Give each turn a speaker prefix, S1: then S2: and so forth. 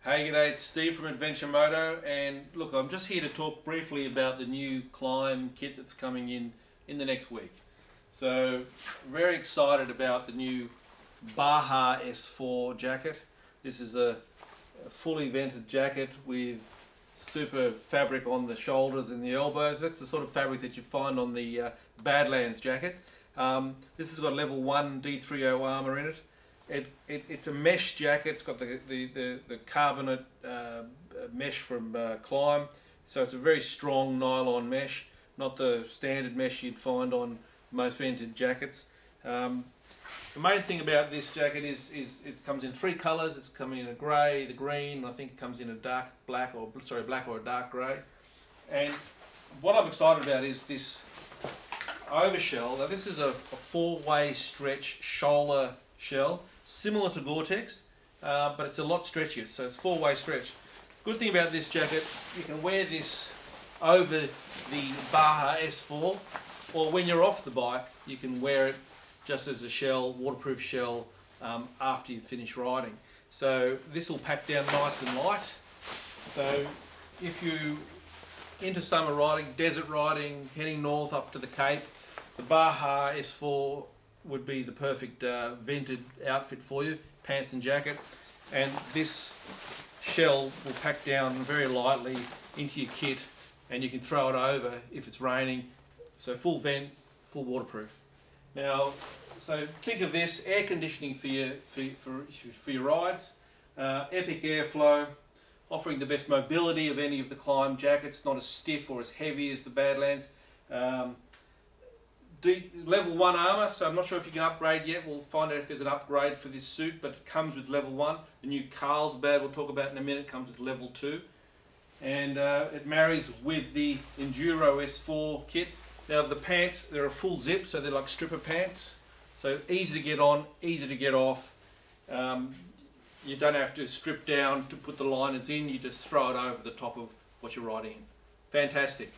S1: Hey, g'day, it's Steve from Adventure Moto, and look, I'm just here to talk briefly about the new Klim kit that's coming in the next week. So, very excited about the new Baja S4 jacket. This is a fully vented jacket with super fabric on the shoulders and the elbows. That's the sort of fabric that you find on the Badlands jacket. This has got level 1 D30 armour in it. It's a mesh jacket. It's got the carbonate mesh from Klim, so it's a very strong nylon mesh, not the standard mesh you'd find on most vented jackets. The main thing about this jacket is it comes in 3 colours. It's coming in a grey, the green, and I think it comes in a black or a dark grey. And what I'm excited about is this overshell. Now this is a 4-way stretch shoulder shell, similar to Gore-Tex, but it's a lot stretchier, so it's 4-way stretch. Good thing about this jacket, you can wear this over the Baja S4, or when you're off the bike, you can wear it just as a shell, waterproof shell, after you finish riding. So this will pack down nice and light. So if you into summer riding, desert riding, heading north up to the Cape, the Baja S4 would be the perfect vented outfit for you, pants and jacket. And this shell will pack down very lightly into your kit, and you can throw it over if it's raining. So full vent, full waterproof. Now, so think of this, air conditioning for your rides, epic airflow, offering the best mobility of any of the Klim jackets, not as stiff or as heavy as the Badlands. Level 1 armour, so I'm not sure if you can upgrade yet. We'll find out if there's an upgrade for this suit, but it comes with level 1. The new Carlsbad we'll talk about in a minute comes with level 2. And it marries with the Enduro S4 kit. Now the pants, they're a full zip, so they're like stripper pants. So easy to get on, easy to get off. You don't have to strip down to put the liners in, you just throw it over the top of what you're riding in. Fantastic.